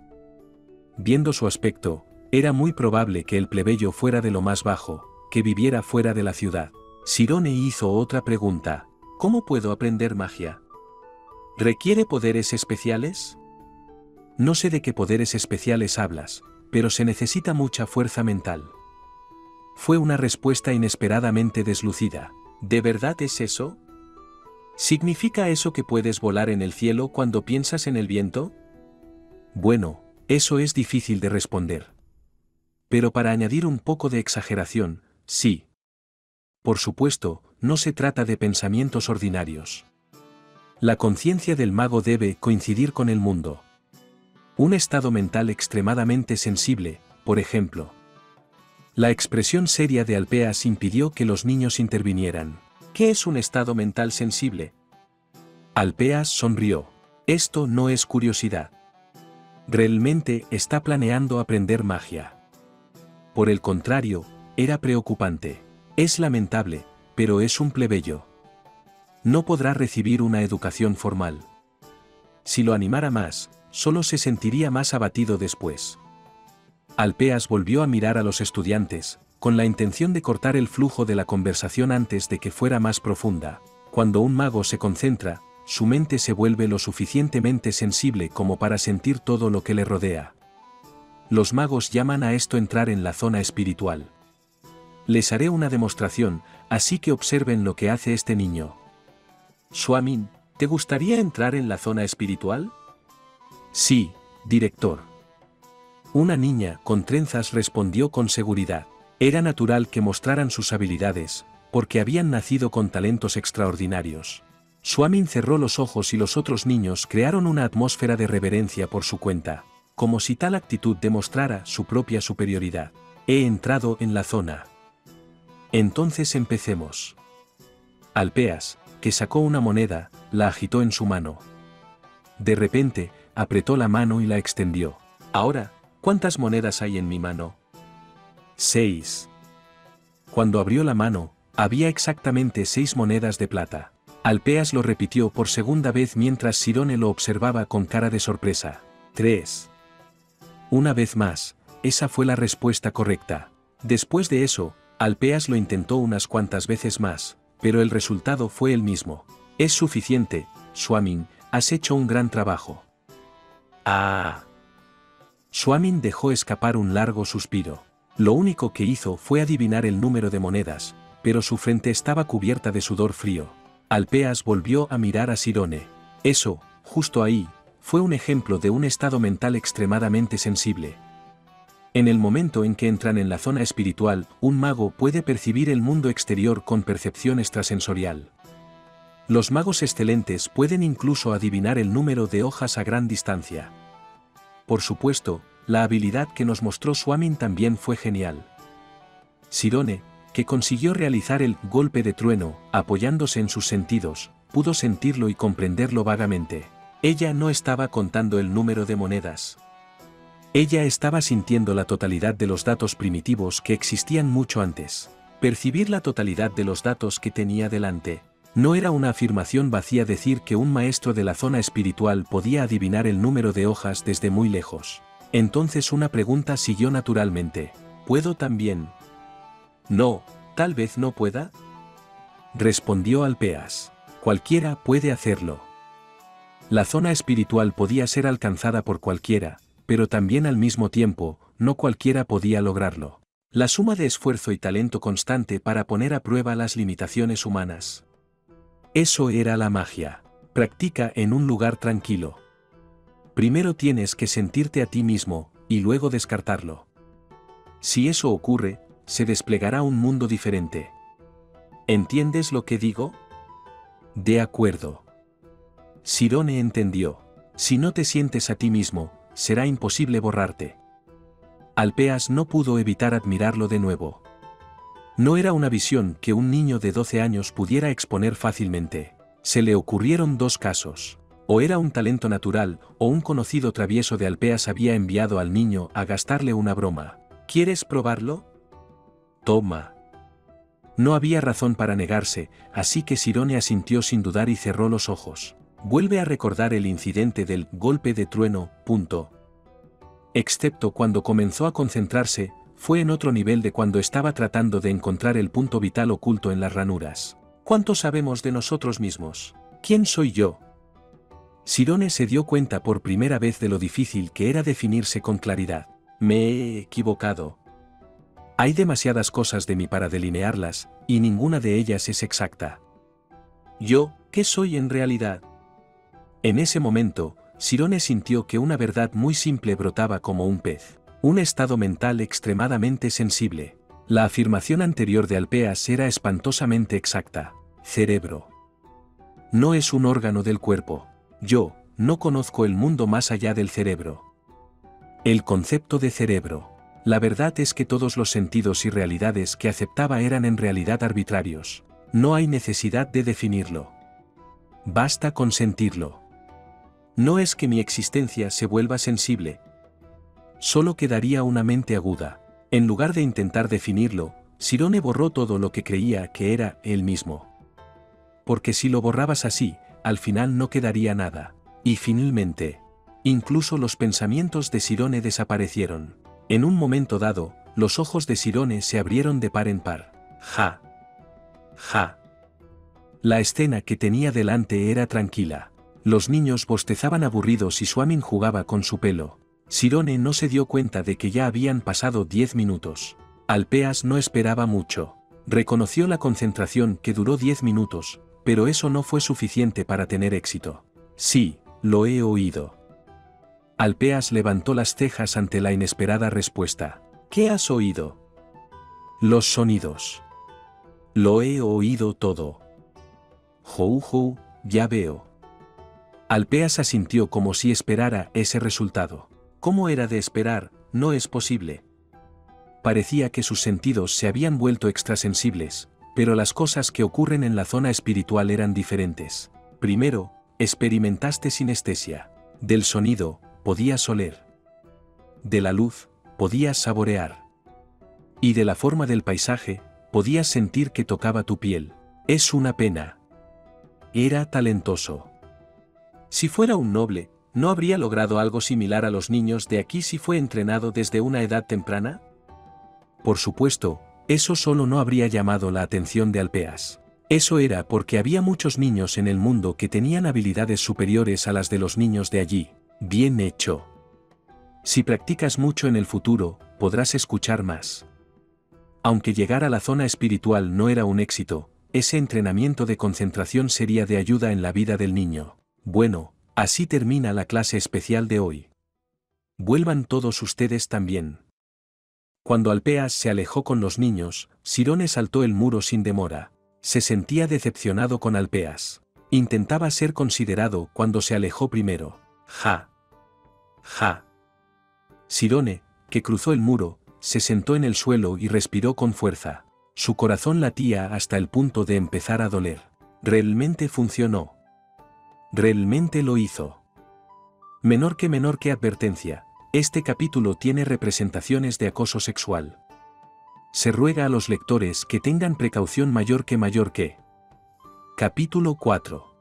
Speaker 1: Viendo su aspecto, era muy probable que el plebeyo fuera de lo más bajo, que viviera fuera de la ciudad. Sirone hizo otra pregunta. ¿Cómo puedo aprender magia? ¿Requiere poderes especiales? No sé de qué poderes especiales hablas, pero se necesita mucha fuerza mental. Fue una respuesta inesperadamente deslucida. ¿De verdad es eso? ¿Significa eso que puedes volar en el cielo cuando piensas en el viento? Bueno, eso es difícil de responder. Pero para añadir un poco de exageración, sí. Por supuesto, no se trata de pensamientos ordinarios. La conciencia del mago debe coincidir con el mundo. Un estado mental extremadamente sensible, por ejemplo. La expresión seria de Alpeas impidió que los niños intervinieran. ¿Qué es un estado mental sensible? Alpeas sonrió. Esto no es curiosidad. Realmente está planeando aprender magia. Por el contrario, era preocupante. Es lamentable, pero es un plebeyo. No podrá recibir una educación formal. Si lo animara más, solo se sentiría más abatido después. Alpeas volvió a mirar a los estudiantes, con la intención de cortar el flujo de la conversación antes de que fuera más profunda. Cuando un mago se concentra, su mente se vuelve lo suficientemente sensible como para sentir todo lo que le rodea. Los magos llaman a esto entrar en la zona espiritual. Les haré una demostración, así que observen lo que hace este niño. Xuamin, ¿te gustaría entrar en la zona espiritual? Sí, director. Una niña con trenzas respondió con seguridad. Era natural que mostraran sus habilidades, porque habían nacido con talentos extraordinarios. Xuamin cerró los ojos y los otros niños crearon una atmósfera de reverencia por su cuenta, como si tal actitud demostrara su propia superioridad. He entrado en la zona. Entonces empecemos. Alpeas, que sacó una moneda, la agitó en su mano. De repente, apretó la mano y la extendió. Ahora, ¿cuántas monedas hay en mi mano? 6. Cuando abrió la mano, había exactamente 6 monedas de plata. Alpeas lo repitió por segunda vez mientras Sirone lo observaba con cara de sorpresa. 3. Una vez más, esa fue la respuesta correcta. Después de eso, Alpeas lo intentó unas cuantas veces más, pero el resultado fue el mismo. Es suficiente, Xuamin, has hecho un gran trabajo. ¡Ah! Xuamin dejó escapar un largo suspiro. Lo único que hizo fue adivinar el número de monedas, pero su frente estaba cubierta de sudor frío. Alpeas volvió a mirar a Sirone. Eso, justo ahí, fue un ejemplo de un estado mental extremadamente sensible. En el momento en que entran en la zona espiritual, un mago puede percibir el mundo exterior con percepción extrasensorial. Los magos excelentes pueden incluso adivinar el número de hojas a gran distancia. Por supuesto, la habilidad que nos mostró Xuamin también fue genial. Sirone, que consiguió realizar el golpe de trueno, apoyándose en sus sentidos, pudo sentirlo y comprenderlo vagamente. Ella no estaba contando el número de monedas. Ella estaba sintiendo la totalidad de los datos primitivos que existían mucho antes. Percibir la totalidad de los datos que tenía delante. No era una afirmación vacía decir que un maestro de la zona espiritual podía adivinar el número de hojas desde muy lejos. Entonces una pregunta siguió naturalmente. ¿Puedo también? No, tal vez no pueda. Respondió Alpeas. Cualquiera puede hacerlo. La zona espiritual podía ser alcanzada por cualquiera, pero también al mismo tiempo, no cualquiera podía lograrlo. La suma de esfuerzo y talento constante para poner a prueba las limitaciones humanas. Eso era la magia. Practica en un lugar tranquilo. Primero tienes que sentirte a ti mismo, y luego descartarlo. Si eso ocurre, se desplegará un mundo diferente. ¿Entiendes lo que digo? De acuerdo. Sirone entendió. Si no te sientes a ti mismo, será imposible borrarte. Alpeas no pudo evitar admirarlo de nuevo. No era una visión que un niño de 12 años pudiera exponer fácilmente. Se le ocurrieron dos casos. O era un talento natural, o un conocido travieso de Alpeas había enviado al niño a gastarle una broma. ¿Quieres probarlo? Toma. No había razón para negarse, así que Sirone asintió sin dudar y cerró los ojos. Vuelve a recordar el incidente del golpe de trueno. Excepto cuando comenzó a concentrarse, fue en otro nivel de cuando estaba tratando de encontrar el punto vital oculto en las ranuras. ¿Cuánto sabemos de nosotros mismos? ¿Quién soy yo? Sirone se dio cuenta por primera vez de lo difícil que era definirse con claridad. Me he equivocado. Hay demasiadas cosas de mí para delinearlas, y ninguna de ellas es exacta. ¿Yo, qué soy en realidad? En ese momento, Sirone sintió que una verdad muy simple brotaba como un pez. Un estado mental extremadamente sensible. La afirmación anterior de Alpeas era espantosamente exacta. Cerebro. No es un órgano del cuerpo. Yo, no conozco el mundo más allá del cerebro. El concepto de cerebro. La verdad es que todos los sentidos y realidades que aceptaba eran en realidad arbitrarios. No hay necesidad de definirlo. Basta con sentirlo. No es que mi existencia se vuelva sensible. Solo quedaría una mente aguda. En lugar de intentar definirlo, Sirone borró todo lo que creía que era él mismo. Porque si lo borrabas así, al final no quedaría nada. Y finalmente, incluso los pensamientos de Sirone desaparecieron. En un momento dado, los ojos de Sirone se abrieron de par en par. Ja. Ja. La escena que tenía delante era tranquila. Los niños bostezaban aburridos y Swamin jugaba con su pelo. Sirone no se dio cuenta de que ya habían pasado 10 minutos. Alpeas no esperaba mucho. Reconoció la concentración que duró 10 minutos, pero eso no fue suficiente para tener éxito. Sí, lo he oído. Alpeas levantó las cejas ante la inesperada respuesta. ¿Qué has oído? Los sonidos. Lo he oído todo. Jou, ya veo. Alpeas asintió como si esperara ese resultado. ¿Cómo era de esperar? No es posible. Parecía que sus sentidos se habían vuelto extrasensibles, pero las cosas que ocurren en la zona espiritual eran diferentes. Primero, experimentaste sinestesia. Del sonido, podías oler. De la luz, podías saborear. Y de la forma del paisaje, podías sentir que tocaba tu piel. Es una pena. Era talentoso. Si fuera un noble, ¿no habría logrado algo similar a los niños de aquí si fue entrenado desde una edad temprana? Por supuesto, eso solo no habría llamado la atención de Alpeas. Eso era porque había muchos niños en el mundo que tenían habilidades superiores a las de los niños de allí. Bien hecho. Si practicas mucho en el futuro, podrás escuchar más. Aunque llegar a la zona espiritual no era un éxito, ese entrenamiento de concentración sería de ayuda en la vida del niño. Bueno, así termina la clase especial de hoy. Vuelvan todos ustedes también. Cuando Alpeas se alejó con los niños, Sirone saltó el muro sin demora. Se sentía decepcionado con Alpeas. Intentaba ser considerado cuando se alejó primero. Ja. Ja. Sirone, que cruzó el muro, se sentó en el suelo y respiró con fuerza. Su corazón latía hasta el punto de empezar a doler. Realmente funcionó. Realmente lo hizo. Menor que advertencia. Este capítulo tiene representaciones de acoso sexual. Se ruega a los lectores que tengan precaución mayor que. Capítulo 4.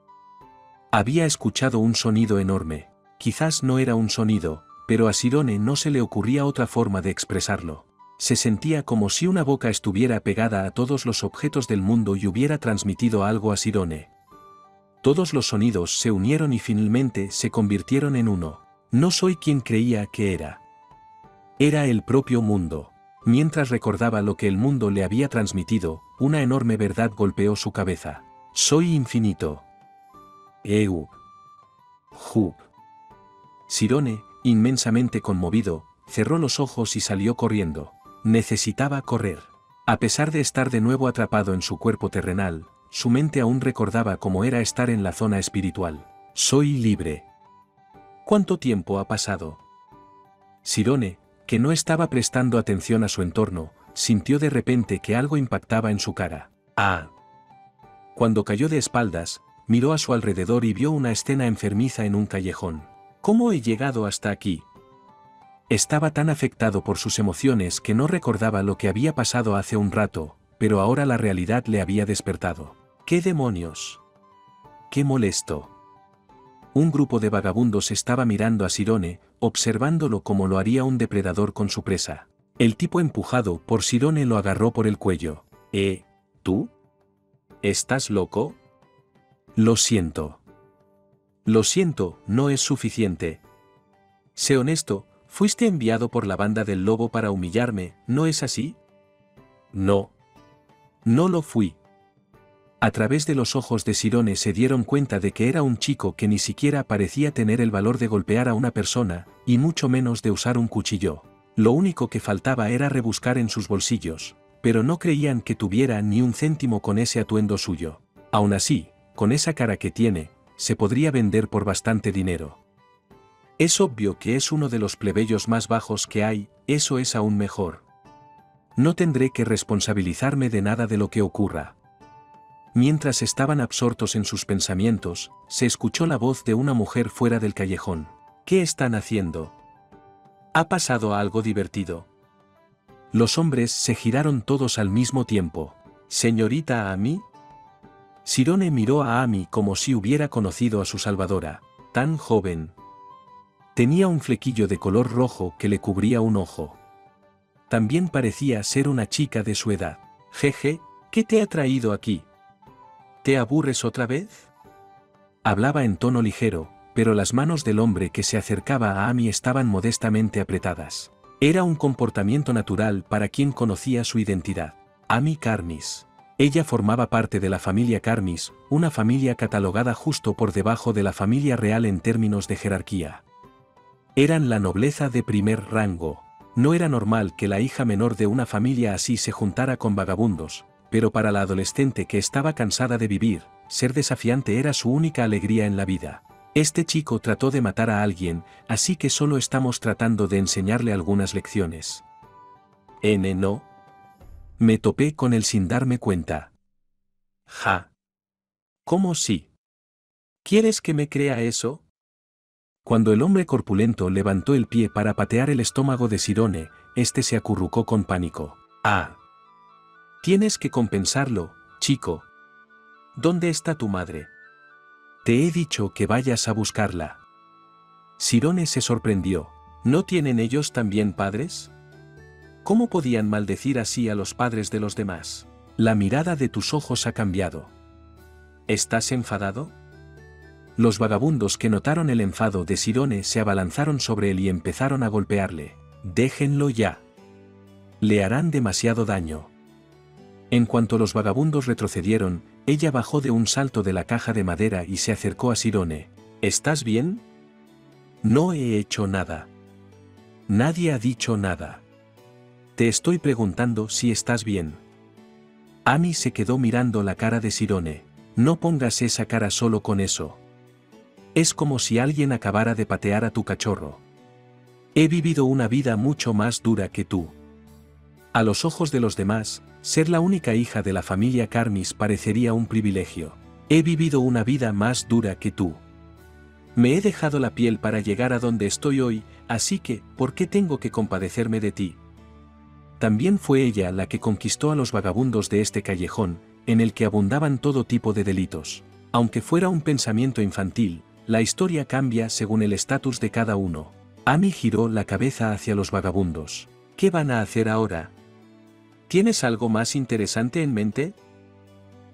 Speaker 1: Había escuchado un sonido enorme. Quizás no era un sonido, pero a Sirone no se le ocurría otra forma de expresarlo. Se sentía como si una boca estuviera pegada a todos los objetos del mundo y hubiera transmitido algo a Sirone. Todos los sonidos se unieron y finalmente se convirtieron en uno. No soy quien creía que era. Era el propio mundo. Mientras recordaba lo que el mundo le había transmitido, una enorme verdad golpeó su cabeza. Soy infinito. Hub. Sirone, inmensamente conmovido, cerró los ojos y salió corriendo. Necesitaba correr. A pesar de estar de nuevo atrapado en su cuerpo terrenal, su mente aún recordaba cómo era estar en la zona espiritual. Soy libre. ¿Cuánto tiempo ha pasado? Sirone, que no estaba prestando atención a su entorno, sintió de repente que algo impactaba en su cara. ¡Ah! Cuando cayó de espaldas, miró a su alrededor y vio una escena enfermiza en un callejón. ¿Cómo he llegado hasta aquí? Estaba tan afectado por sus emociones que no recordaba lo que había pasado hace un rato, pero ahora la realidad le había despertado. ¡Qué demonios! ¡Qué molesto! Un grupo de vagabundos estaba mirando a Sirone, observándolo como lo haría un depredador con su presa. El tipo empujado por Sirone lo agarró por el cuello. ¿Tú? ¿Estás loco? Lo siento. Lo siento, no es suficiente. Sé honesto, fuiste enviado por la banda del lobo para humillarme, ¿no es así? No. No lo fui. A través de los ojos de Sirone se dieron cuenta de que era un chico que ni siquiera parecía tener el valor de golpear a una persona, y mucho menos de usar un cuchillo. Lo único que faltaba era rebuscar en sus bolsillos, pero no creían que tuviera ni un céntimo con ese atuendo suyo. Aún así, con esa cara que tiene, se podría vender por bastante dinero. Es obvio que es uno de los plebeyos más bajos que hay, eso es aún mejor. No tendré que responsabilizarme de nada de lo que ocurra. Mientras estaban absortos en sus pensamientos, se escuchó la voz de una mujer fuera del callejón. ¿Qué están haciendo? ¿Ha pasado algo divertido? Los hombres se giraron todos al mismo tiempo. ¿Señorita Amy? Sirone miró a Amy como si hubiera conocido a su salvadora, tan joven. Tenía un flequillo de color rojo que le cubría un ojo. También parecía ser una chica de su edad. Jeje, ¿qué te ha traído aquí? ¿Te aburres otra vez? Hablaba en tono ligero, pero las manos del hombre que se acercaba a Amy estaban modestamente apretadas. Era un comportamiento natural para quien conocía su identidad. Amy Karmis. Ella formaba parte de la familia Karmis, una familia catalogada justo por debajo de la familia real en términos de jerarquía. Eran la nobleza de primer rango. No era normal que la hija menor de una familia así se juntara con vagabundos, pero para la adolescente que estaba cansada de vivir, ser desafiante era su única alegría en la vida. Este chico trató de matar a alguien, así que solo estamos tratando de enseñarle algunas lecciones. No. Me topé con él sin darme cuenta. Ja. ¿Cómo sí? ¿Quieres que me crea eso? Cuando el hombre corpulento levantó el pie para patear el estómago de Sirone, este se acurrucó con pánico. Ah. Tienes que compensarlo, chico. ¿Dónde está tu madre? Te he dicho que vayas a buscarla. Sirone se sorprendió. ¿No tienen ellos también padres? ¿Cómo podían maldecir así a los padres de los demás? La mirada de tus ojos ha cambiado. ¿Estás enfadado? Los vagabundos que notaron el enfado de Sirone se abalanzaron sobre él y empezaron a golpearle. Déjenlo ya. Le harán demasiado daño. En cuanto los vagabundos retrocedieron, ella bajó de un salto de la caja de madera y se acercó a Sirone. ¿Estás bien? No he hecho nada. Nadie ha dicho nada. Te estoy preguntando si estás bien. Amy se quedó mirando la cara de Sirone. No pongas esa cara solo con eso. Es como si alguien acabara de patear a tu cachorro. He vivido una vida mucho más dura que tú. A los ojos de los demás, ser la única hija de la familia Karmis parecería un privilegio. He vivido una vida más dura que tú. Me he dejado la piel para llegar a donde estoy hoy, así que, ¿por qué tengo que compadecerme de ti? También fue ella la que conquistó a los vagabundos de este callejón, en el que abundaban todo tipo de delitos. Aunque fuera un pensamiento infantil, la historia cambia según el estatus de cada uno. Amy giró la cabeza hacia los vagabundos. ¿Qué van a hacer ahora? ¿Tienes algo más interesante en mente?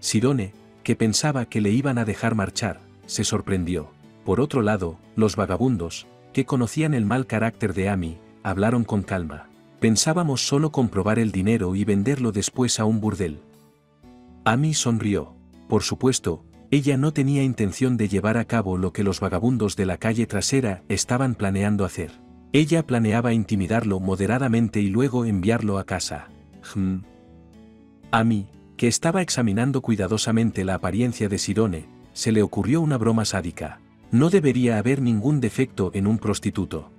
Speaker 1: Sirone, que pensaba que le iban a dejar marchar, se sorprendió. Por otro lado, los vagabundos, que conocían el mal carácter de Amy, hablaron con calma. Pensábamos solo comprobar el dinero y venderlo después a un burdel. Amy sonrió. Por supuesto, ella no tenía intención de llevar a cabo lo que los vagabundos de la calle trasera estaban planeando hacer. Ella planeaba intimidarlo moderadamente y luego enviarlo a casa. Amy, que estaba examinando cuidadosamente la apariencia de Sirone, se le ocurrió una broma sádica. No debería haber ningún defecto en un prostituto.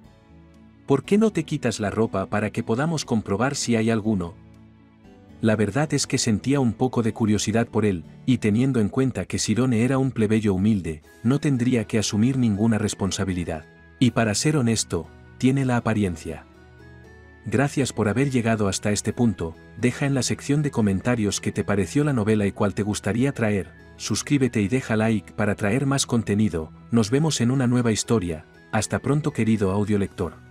Speaker 1: ¿Por qué no te quitas la ropa para que podamos comprobar si hay alguno? La verdad es que sentía un poco de curiosidad por él, y teniendo en cuenta que Sirone era un plebeyo humilde, no tendría que asumir ninguna responsabilidad. Y para ser honesto, tiene la apariencia. Gracias por haber llegado hasta este punto, deja en la sección de comentarios qué te pareció la novela y cuál te gustaría traer. suscríbete y deja like para traer más contenido. Nos vemos en una nueva historia. Hasta pronto, querido audiolector.